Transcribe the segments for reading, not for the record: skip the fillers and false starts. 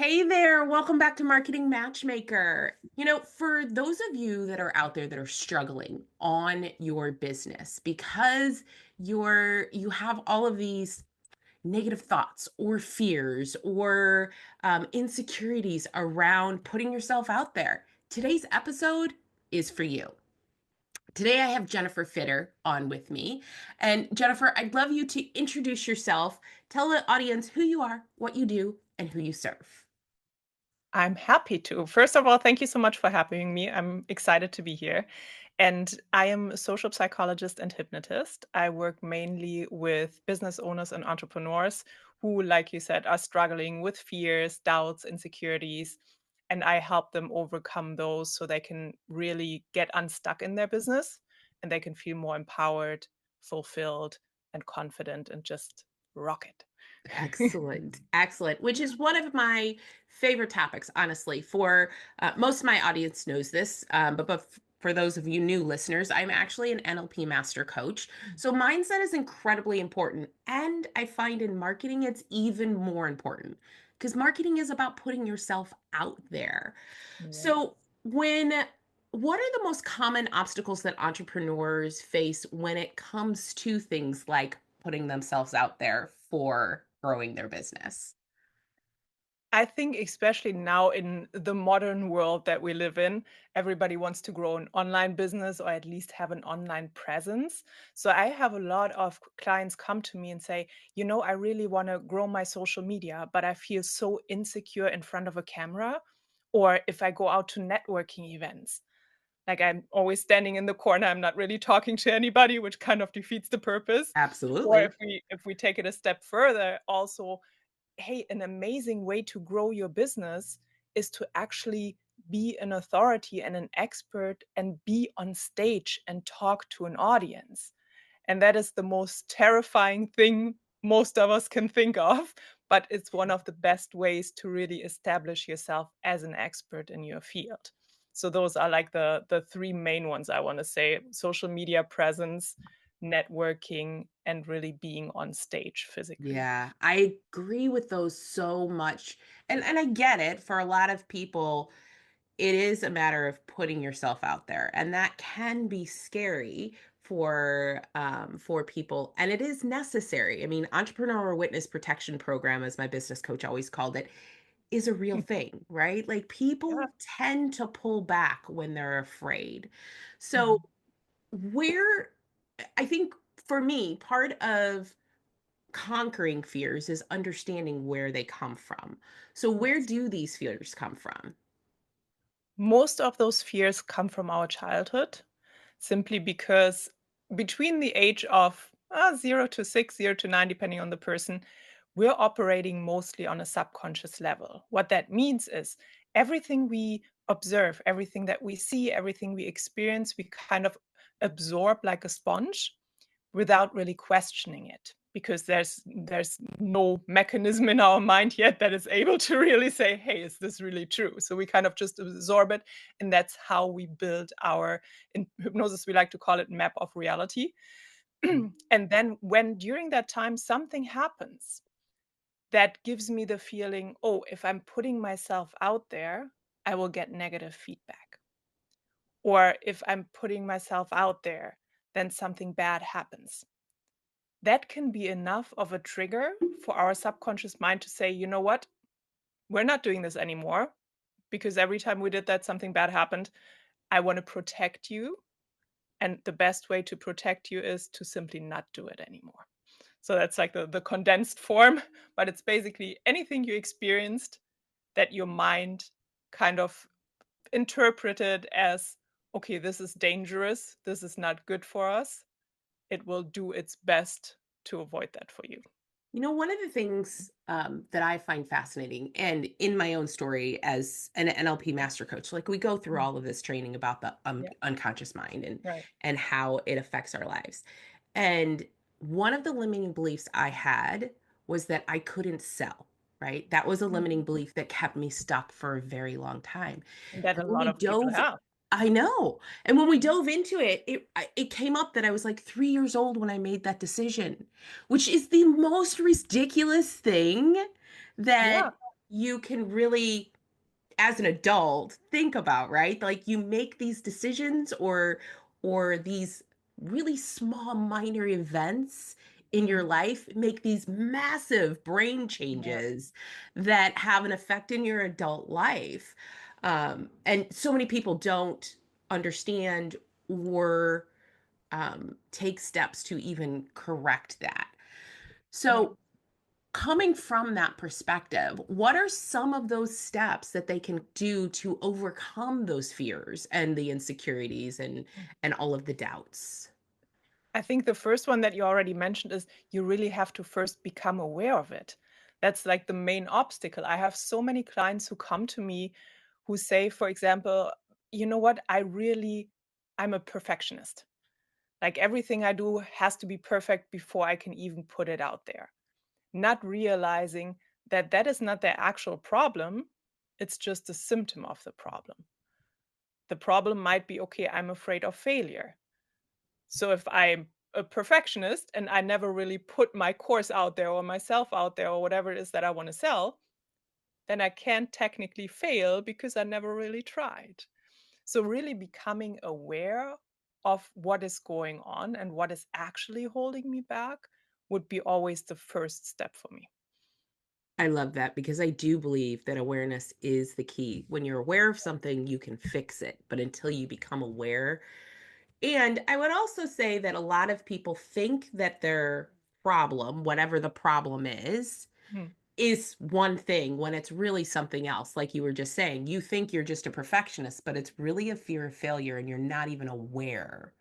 Hey there, welcome back to Marketing Matchmaker. For those of you that are out there that are struggling on your business because you have all of these negative thoughts or fears or insecurities around putting yourself out there, today's episode is for you. Today I have Jennifer Fitter on with me. And Jennifer, I'd love you to introduce yourself, tell the audience who you are, what you do, and who you serve. I'm happy to. First of all, thank you so much for having me. I'm excited to be here. And I am a social psychologist and hypnotist. I work mainly with business owners and entrepreneurs who, like you said, are struggling with fears, doubts, insecurities. And I help them overcome those so they can really get unstuck in their business and they can feel more empowered, fulfilled, and confident and just rock it. Excellent. Excellent. Which is one of my favorite topics, honestly. For most of my audience knows this, but for those of you new listeners, I'm actually an NLP master coach. So mindset is incredibly important. And I find in marketing, it's even more important because marketing is about putting yourself out there. So Yes. what are the most common obstacles that entrepreneurs face when it comes to things like putting themselves out there for growing their business? I think especially now in the modern world that we live in, everybody wants to grow an online business or at least have an online presence. So I have a lot of clients come to me and say, I really want to grow my social media, but I feel so insecure in front of a camera. Or if I go out to networking events, like I'm always standing in the corner, I'm not really talking to anybody, which kind of defeats the purpose. Or Absolutely. if we take it a step further, also hey, an amazing way to grow your business is to actually be an authority and an expert and be on stage and talk to an audience. And that is the most terrifying thing most of us can think of, but it's one of the best ways to really establish yourself as an expert in your field. So those are like the three main ones I want to say: social media presence, networking, and really being on stage physically. Yeah, I agree with those so much. And I get it. For a lot of people, it is a matter of putting yourself out there, and that can be scary for people, and it is necessary. I mean, entrepreneur witness protection program, as my business coach always called it, is a real thing, right? Like Yeah. people tend to pull back when they're afraid. So Mhm. where I think for me, part of conquering fears is understanding where they come from. So where Yes. do these fears come from? Most of those fears come from our childhood, simply because between the age of 0 to 6, 0 to 9, depending on the person, we're operating mostly on a subconscious level. What that means is everything we observe, everything that we see, everything we experience, we kind of absorb like a sponge without really questioning it, because there's no mechanism in our mind yet that is able to really say, hey, is this really true? So we kind of just absorb it, and that's how we build our, in hypnosis we like to call it, map of reality. And then when during that time something happens that gives me the feeling, oh, if I'm putting myself out there, I will get negative feedback, or if I'm putting myself out there, then something bad happens. That can be enough of a trigger for our subconscious mind to say, you know what, we're not doing this anymore, because every time we did that, something bad happened. I want to protect you. And the best way to protect you is to simply not do it anymore. So that's like the condensed form, but it's basically anything you experienced that your mind kind of interpreted as, okay, this is dangerous, this is not good for us. It will do its best to avoid that for you. One of the things that I find fascinating, and in my own story as an NLP master coach, like we go through Mm. all of this training about the Yeah, unconscious mind and right. how it affects our lives. And one of the limiting beliefs I had was that I couldn't sell. Right, that was a limiting Mhm. belief that kept me stuck for a very long time. And that And a when lot we of people dove have. I know. And when we dove into it, it came up that I was like 3 years old when I made that decision, which is the most ridiculous thing that Yeah. you can really, as an adult, think about, right? Like you make these decisions or these really small minor events in your Mm. life make these massive brain Yeah. changes that have an effect in your adult life. And so many people don't understand or take steps to even correct that. Yeah. So, coming from that perspective, what are some of those steps that they can do to overcome those fears and the insecurities and all of the doubts? I think the first one that you already mentioned is you really have to first become aware of it. That's like the main obstacle. I have so many clients who come to me who say, for example, you know what, I'm a perfectionist. Like everything I do has to be perfect before I can even put it out there. Not realizing that that is not their actual problem. It's just a symptom of the problem. The problem might be, okay, I'm afraid of failure. So if I'm a perfectionist and I never really put my course out there or myself out there or whatever it is that I want to sell, then I can't technically fail because I never really tried. So really becoming aware of what is going on and what is actually holding me back would be always the first step for me. I love that because I do believe that awareness is the key. When you're aware of something, you can fix it. But until you become aware, and I would also say that a lot of people think that their problem, whatever the problem Mhm. is one thing when it's really something else. Like you were just saying, you think you're just a perfectionist, but it's really a fear of failure and you're not even aware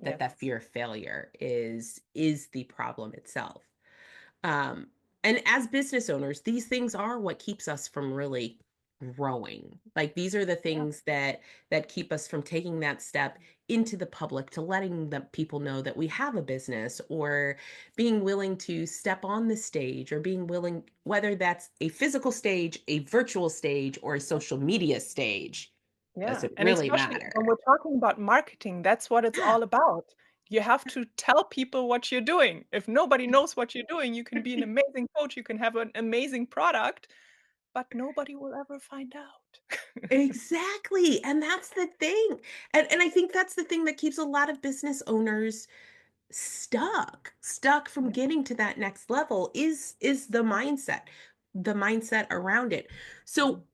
that Yes. that fear of failure is the problem itself. Um, and as business owners, these things are what keeps us from really growing. Like these are the Yeah. things that keep us from taking that step into the public to letting the people know that we have a business or being willing to step on the stage or being willing, whether that's a physical stage, a virtual stage, or a social media stage, Yeah, doesn't and really especially when matter. we're talking about marketing, that's what it's Yeah. all about. You have to tell people what you're doing. If nobody knows what you're doing, you can be an amazing coach, you can have an amazing product, but nobody will ever find out. Exactly, and that's the thing, and I think that's the thing that keeps a lot of business owners stuck from Yeah. getting to that next level is the mindset around it. So,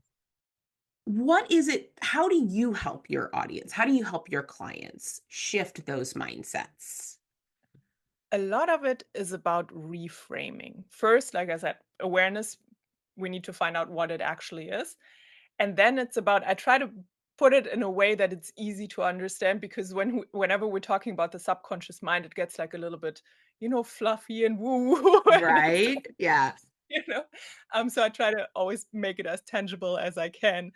what is it how do you help your audience? How do you help your clients shift those mindsets? A lot of it is about reframing. First, like I said, awareness, we need to find out what it actually is. And then it's about I try to put it in a way that it's easy to understand because whenever we're talking about the subconscious mind, it gets like a little bit, fluffy and woo woo, and it's Right? like, Yeah, you know. So I try to always make it as tangible as I can.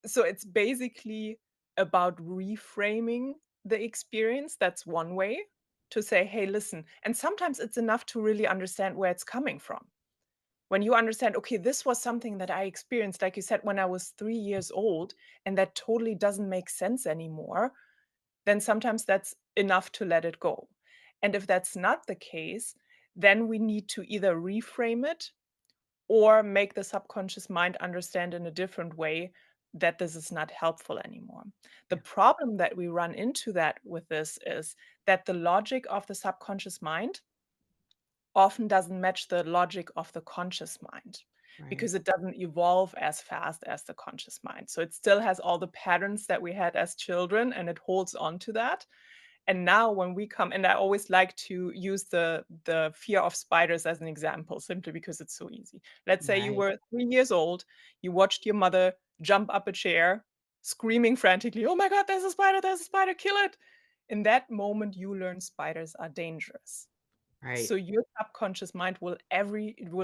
So it's basically about reframing the experience. That's one way to say, hey, listen. And sometimes it's enough to really understand where it's coming from. When you understand, okay, this was something that I experienced, like you said, when I was 3 years old, and that totally doesn't make sense anymore, then sometimes that's enough to let it go. And if that's not the case, then we need to either reframe it or make the subconscious mind understand in a different way that this is not helpful anymore. The yeah, problem that we run into that with this is that the logic of the subconscious mind often doesn't match the logic of the conscious mind right. because it doesn't evolve as fast as the conscious mind. So it still has all the patterns that we had as children and it holds on to that. And now when we come, and I always like to use the fear of spiders as an example simply because it's so easy. Let's say you Right. were 3 years old, you watched your mother jump up a chair screaming frantically, oh my god, there's a spider, kill it. In that moment you learn spiders are dangerous. Right. So your subconscious mind will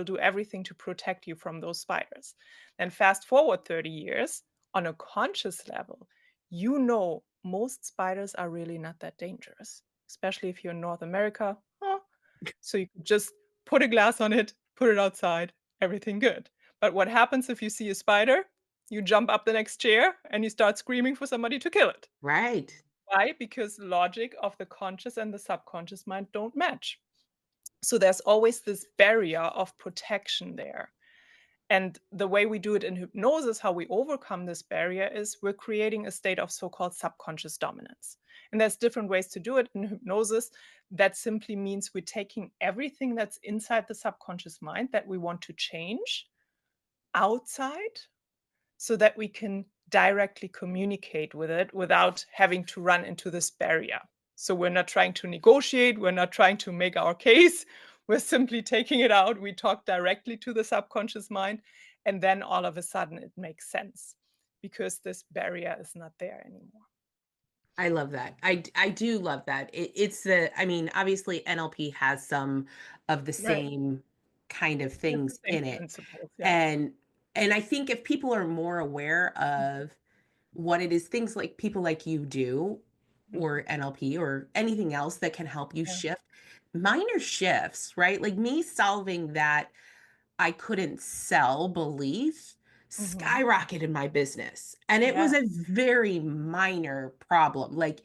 do everything to protect you from those spiders. Then fast forward 30 years, on a conscious level, you know most spiders are really not that dangerous, especially if you're in North America. So you could just put a glass on it, put it outside, everything good. But what happens if you see a spider? You jump up the next chair and you start screaming for somebody to kill it. Right. Why? Because logic of the conscious and the subconscious mind don't match. So there's always this barrier of protection there. And the way we do it in hypnosis, how we overcome this barrier is we're creating a state of so-called subconscious dominance. And there's different ways to do it in hypnosis. That simply means we're taking everything that's inside the subconscious mind that we want to change outside so that we can directly communicate with it without having to run into this barrier. So we're not trying to negotiate, we're not trying to make our case, we're simply taking it out. We talk directly to the subconscious mind, and then all of a sudden it makes sense because this barrier is not there anymore. I love that. I do love that. It's I mean, obviously NLP has some of the Right. same kind of It's the things same in it. principles. Yeah. And I think if people are more aware of what it is, things like people like you do, Mhm. or NLP or anything else that can help you Yeah. shift minor shifts, right? Like me solving that I couldn't sell belief Mhm. skyrocketed my business. And it Yeah. was a very minor problem. Like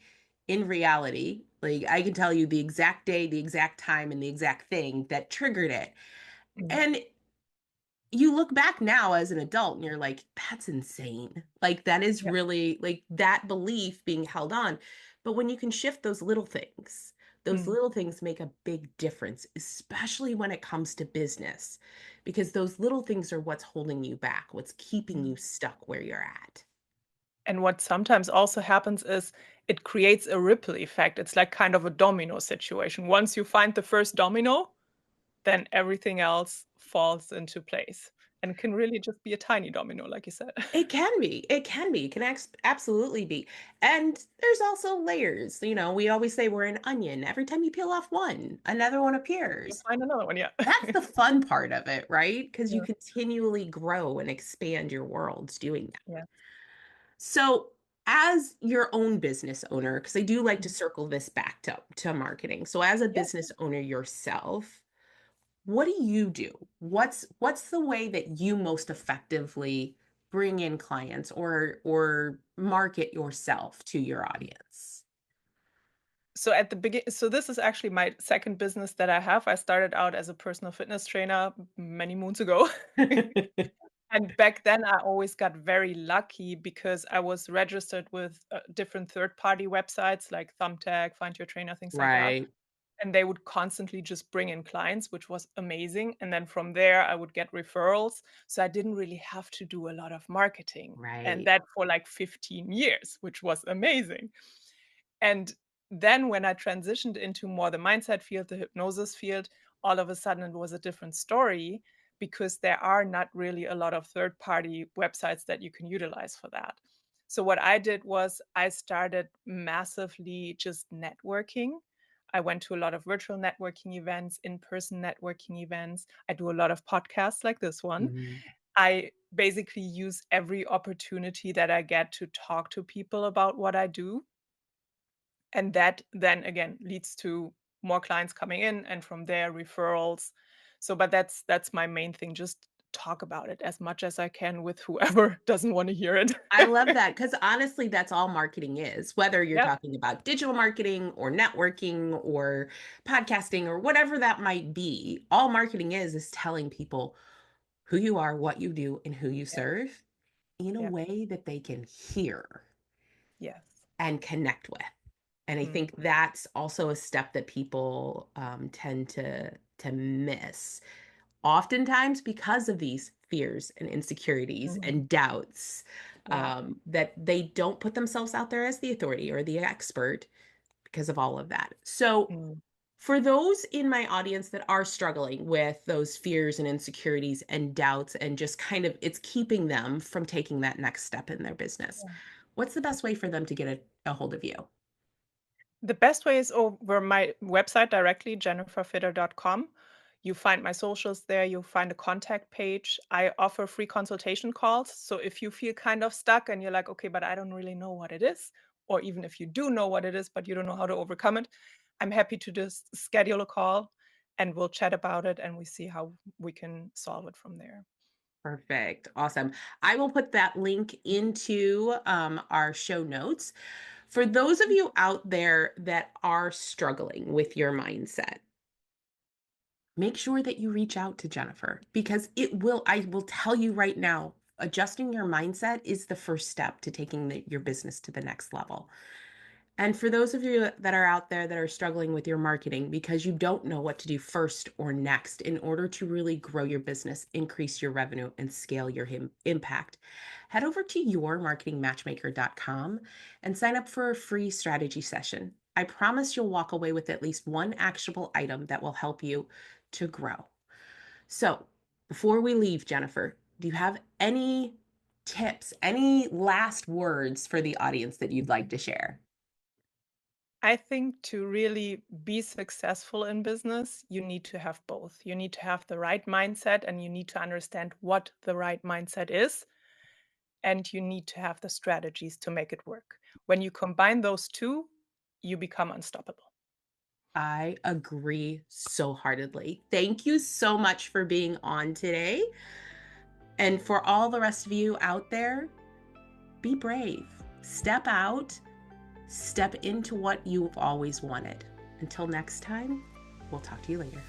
in reality, like I can tell you the exact day, the exact time, and the exact thing that triggered it. Mm. And you look back now as an adult and you're like, that's insane. Like that is Yeah. really like that belief being held on. But when you can shift those Mm. little things make a big difference, especially when it comes to business, because those little things are what's holding you back, what's keeping Mm. you stuck where you're at. And what sometimes also happens is it creates a ripple effect. It's like kind of a domino situation. Once you find the first domino, then everything else falls into place and can really just be a tiny domino, like you said. It can be. It can be. It can absolutely be. And there's also layers. You know, we always say we're an onion. Every time you peel off one, another one You'll appears. find another one, yeah. That's the fun part of it, right? Because you Yeah, continually grow and expand your worlds doing that. yeah. So, as your own business owner, because I do like to Mhm. circle this back to marketing. So, as a Yeah. business owner yourself, what do you do? What's the way that you most effectively bring in clients or market yourself to your audience? So at the begin so this is actually my second business that I have. I started out as a personal fitness trainer many moons ago. And back then, I always got very lucky because I was registered with, different third-party websites like Thumbtack, Find Your Trainer, things like that. Right, And they would constantly just bring in clients, which was amazing. And then from there, I would get referrals. So I didn't really have to do a lot of marketing. And right, that for like 15 years, which was amazing. And then when I transitioned into more the mindset field, the hypnosis field, all of a sudden it was a different story because there are not really a lot of third party websites that you can utilize for that. So what I did was I started massively just networking. I went to a lot of virtual networking events, in-person networking events. I do a lot of podcasts like this one. mhm. I basically use every opportunity that I get to talk to people about what I do, and that then again leads to more clients coming in and from there referrals. So but that's my main thing, just talk about it as much as I can with whoever doesn't want to hear it. I love that because honestly, that's all marketing is, whether you're Yeah, talking about digital marketing or networking or podcasting or whatever that might be. All marketing is telling people who you are, what you do, and who you yeah, serve in a yeah. way that they can hear Yes. and connect with. And I Mm, think that's also a step that people tend to miss, oftentimes because of these fears and insecurities mhm, and doubts, yeah, that they don't put themselves out there as the authority or the expert because of all of that. So, mm, for those in my audience that are struggling with those fears and insecurities and doubts, and just kind of it's keeping them from taking that next step in their business, yeah. what's the best way for them to get a hold of you? The best way is over my website directly, jenniferfitter.com. You find my socials there, you'll find a contact page. I offer free consultation calls. So if you feel kind of stuck and you're like, okay, but I don't really know what it is, or even if you do know what it is, but you don't know how to overcome it, I'm happy to just schedule a call and we'll chat about it and we see how we can solve it from there. Perfect. Awesome. I will put that link into our show notes. For those of you out there that are struggling with your mindset, make sure that you reach out to Jennifer because I will tell you right now, adjusting your mindset is the first step to taking your business to the next level. And for those of you that are out there that are struggling with your marketing because you don't know what to do first or next in order to really grow your business, increase your revenue, and scale your impact, head over to yourmarketingmatchmaker.com and sign up for a free strategy session. I promise you'll walk away with at least one actionable item that will help you to grow. So, before we leave, Jennifer, do you have any tips, any last words for the audience that you'd like to share? I think to really be successful in business, you need to have both. You need to have the right mindset and you need to understand what the right mindset is. And you need to have the strategies to make it work. When you combine those two, you become unstoppable. I agree so heartedly. Thank you so much for being on today. And for all the rest of you out there, be brave. Step out, step into what you've always wanted. Until next time, we'll talk to you later.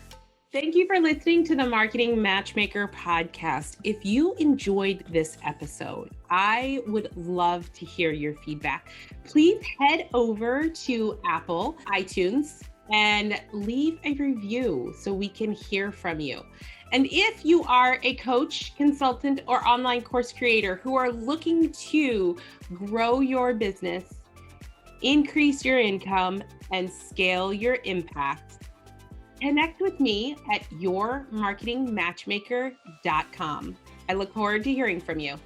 Thank you for listening to the Marketing Matchmaker podcast. If you enjoyed this episode, I would love to hear your feedback. Please head over to Apple, iTunes, and leave a review so we can hear from you. And if you are a coach, consultant, or online course creator who are looking to grow your business, increase your income, and scale your impact, connect with me at yourmarketingmatchmaker.com. I look forward to hearing from you.